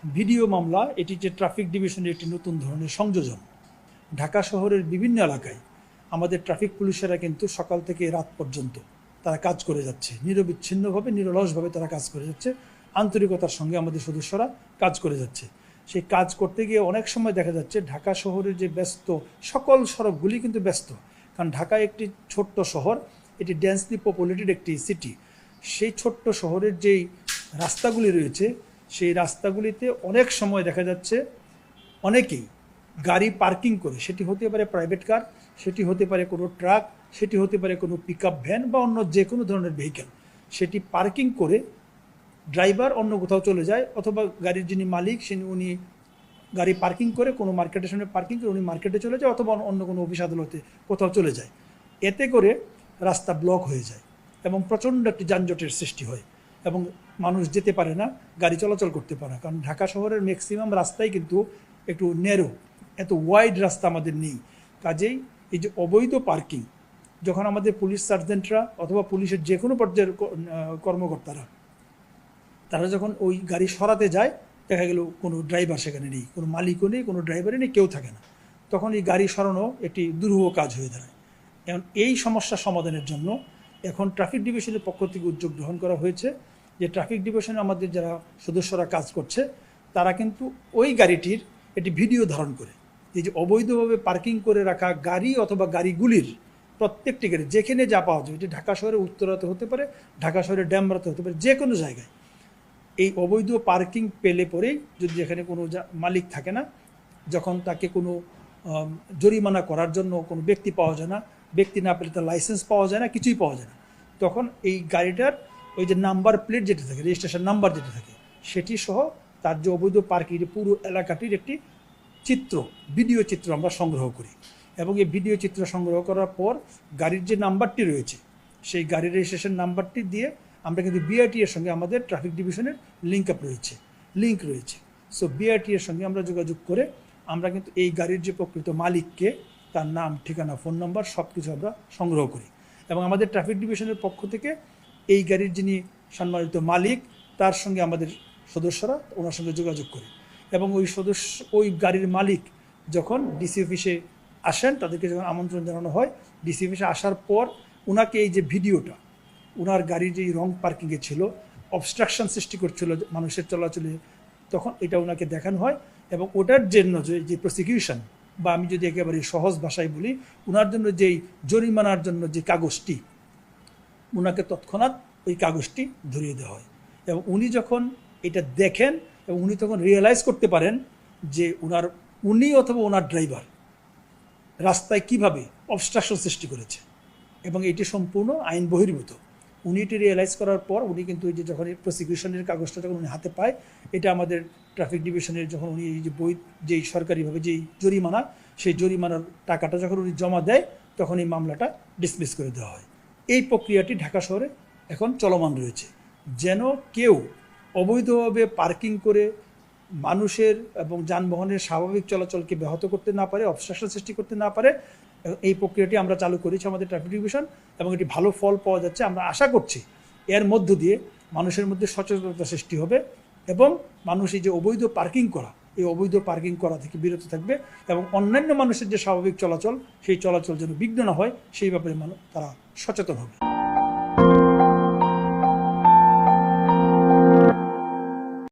Video মামলা এটি যে ট্রাফিক ডিভিশনের একটি নতুন ধরনের সংযোজন। ঢাকা শহরের বিভিন্ন এলাকায় আমাদের ট্রাফিক পুলিশেরা কিন্তু সকাল থেকে রাত পর্যন্ত তারা কাজ করে যাচ্ছে, নিরবিচ্ছিন্নভাবে নিরলসভাবে তারা কাজ করে যাচ্ছে, আন্তরিকতার সঙ্গে আমাদের সদস্যরা কাজ করে যাচ্ছে। সেই কাজ করতে গিয়ে অনেক সময় দেখা যাচ্ছে ঢাকা শহরের যে ব্যস্ত সকল সড়কগুলি কিন্তু ব্যস্ত, কারণ ঢাকা একটি ছোট্ট শহর, এটি ডেন্সলি পপুলেটেড একটি সিটি। সেই ছোট্ট শহরের যেই রাস্তাগুলি রয়েছে সেই রাস্তাগুলিতে অনেক সময় দেখা যাচ্ছে অনেকেই গাড়ি পার্কিং করে, সেটি হতে পারে প্রাইভেট কার, সেটি হতে পারে কোনো ট্রাক, সেটি হতে পারে কোনো পিক আপ ভ্যান বা অন্য যে কোনো ধরনের ভেহিকেল, সেটি পার্কিং করে ড্রাইভার অন্য কোথাও চলে যায়, অথবা গাড়ির যিনি মালিক উনি গাড়ি পার্কিং করে কোনো মার্কেটের সামনে পার্কিং করে উনি মার্কেটে চলে যায়, অথবা অন্য কোনো অফিস আদালতে কোথাও চলে যায়। এতে করে রাস্তা ব্লক হয়ে যায় এবং প্রচণ্ড একটি যানজটের সৃষ্টি হয় এবং মানুষ যেতে পারে না, গাড়ি চলাচল করতে পারে না। কারণ ঢাকা শহরের ম্যাক্সিমাম রাস্তাই কিন্তু একটু ন্যারো, এত ওয়াইড রাস্তা আমাদের নেই। কাজেই এই যে অবৈধ পার্কিং, যখন আমাদের পুলিশ সার্জেন্টরা অথবা পুলিশের যে কোনো পর্যায়ের কর্মকর্তারা তারা যখন ওই গাড়ি সরাতে যায়, দেখা গেল কোনো ড্রাইভার সেখানে নেই, কোনো মালিকও নেই, কোনো ড্রাইভারই নেই, কেউ থাকে না, তখন এই গাড়ি সরানো একটি দুরূহ কাজ হয়ে দাঁড়ায়। এখন এই সমস্যা সমাধানের জন্য এখন ট্রাফিক ডিভিশনের পক্ষ থেকে উদ্যোগ গ্রহণ করা হয়েছে যে ট্রাফিক ডিভিশনে আমাদের যারা সদস্যরা কাজ করছে তারা কিন্তু ওই গাড়িটির একটি ভিডিও ধারণ করে, এই যে অবৈধভাবে পার্কিং করে রাখা গাড়ি অথবা গাড়িগুলির প্রত্যেকটি গাড়ি যেখানে যা পাওয়া যায়, এটি ঢাকা শহরের উত্তরাতে হতে পারে, ঢাকা শহরের ড্যামরাতে হতে পারে, যে কোনো জায়গায় এই অবৈধ পার্কিং পেলে পরেই যদি যেখানে কোনো মালিক থাকে না, যখন তাকে কোনো জরিমানা করার জন্য কোনো ব্যক্তি পাওয়া যায় না, ব্যক্তি না পেলে তার লাইসেন্স পাওয়া যায় না, কিছুই পাওয়া যায় না, তখন এই গাড়িটার ওই যে নাম্বার প্লেট যেটা থাকে, রেজিস্ট্রেশন নাম্বার যেটা থাকে, সেটি সহ তার যে অবৈধ পার্কিং পুরো এলাকাটির একটি চিত্র, ভিডিও চিত্র আমরা সংগ্রহ করি। এবং এই ভিডিও চিত্র সংগ্রহ করার পর গাড়ির যে নাম্বারটি রয়েছে সেই গাড়ির রেজিস্ট্রেশন নাম্বারটি দিয়ে আমরা কিন্তু বিআরটি এর সঙ্গে আমাদের ট্রাফিক ডিভিশনের লিঙ্ক রয়েছে। সো বিআরটি এর সঙ্গে আমরা যোগাযোগ করে আমরা কিন্তু এই গাড়ির যে প্রকৃত মালিককে, তার নাম, ঠিকানা, ফোন নাম্বার সব কিছু আমরা সংগ্রহ করি। এবং আমাদের ট্রাফিক ডিভিশনের পক্ষ থেকে এই গাড়ির যিনি সম্মানিত মালিক তার সঙ্গে আমাদের সদস্যরা ওনার সঙ্গে যোগাযোগ করে, এবং ওই গাড়ির মালিক যখন ডিসি অফিসে আসেন, তাদেরকে যখন আমন্ত্রণ জানানো হয়, ডিসি অফিসে আসার পর ওনাকে এই যে ভিডিওটা, ওনার গাড়ির যে রং পার্কিংয়ে ছিল, অবস্ট্রাকশন সৃষ্টি করছিল মানুষের চলাচলে, তখন এটা ওনাকে দেখানো হয়। এবং ওটার জন্য যে প্রসিকিউশন, বা আমি যদি একেবারে সহজ ভাষায় বলি, ওনার জন্য যেই জরিমানার জন্য যে কাগজটি, ওনাকে তৎক্ষণাৎ ওই কাগজটি ধরিয়ে দেওয়া হয়। এবং উনি যখন এটা দেখেন এবং উনি তখন রিয়েলাইজ করতে পারেন যে উনি অথবা ওনার ড্রাইভার রাস্তায় কিভাবে অবস্ট্রাকশন সৃষ্টি করেছে এবং এটি সম্পূর্ণ আইন বহির্ভূত। উনি এটি রিয়েলাইজ করার পর উনি কিন্তু এই যে যখন প্রসিকিউশনের কাগজটা যখন উনি হাতে পায়, এটা আমাদের ট্রাফিক ডিভিশনের যখন উনি এই যে যেই সরকারিভাবে যেই জরিমানা, সেই জরিমানার টাকাটা যখন উনি জমা দেয়, তখন এই মামলাটা ডিসমিস করে দেওয়া হয়। এই প্রক্রিয়াটি ঢাকা শহরে এখন চলমান রয়েছে, যেন কেউ অবৈধভাবে পার্কিং করে মানুষের এবং যানবাহনের স্বাভাবিক চলাচলকে ব্যাহত করতে না পারে, অবস্ট্রাকশন সৃষ্টি করতে না পারে। এই প্রক্রিয়াটি আমরা চালু করেছি আমাদের ট্রাফিক ডিভিশন, এবং এটি ভালো ফল পাওয়া যাচ্ছে। আমরা আশা করছি এর মধ্য দিয়ে মানুষের মধ্যে সচেতনতা সৃষ্টি হবে এবং মানুষ এই যে অবৈধ পার্কিং করা, এই অবৈধ পার্কিং করা থেকে বিরত থাকবে, এবং অন্যান্য মানুষের যে স্বাভাবিক চলাচল, সেই চলাচল যেন বিঘ্ন না হয় সেই ব্যাপারে তারা সচেতন হবে।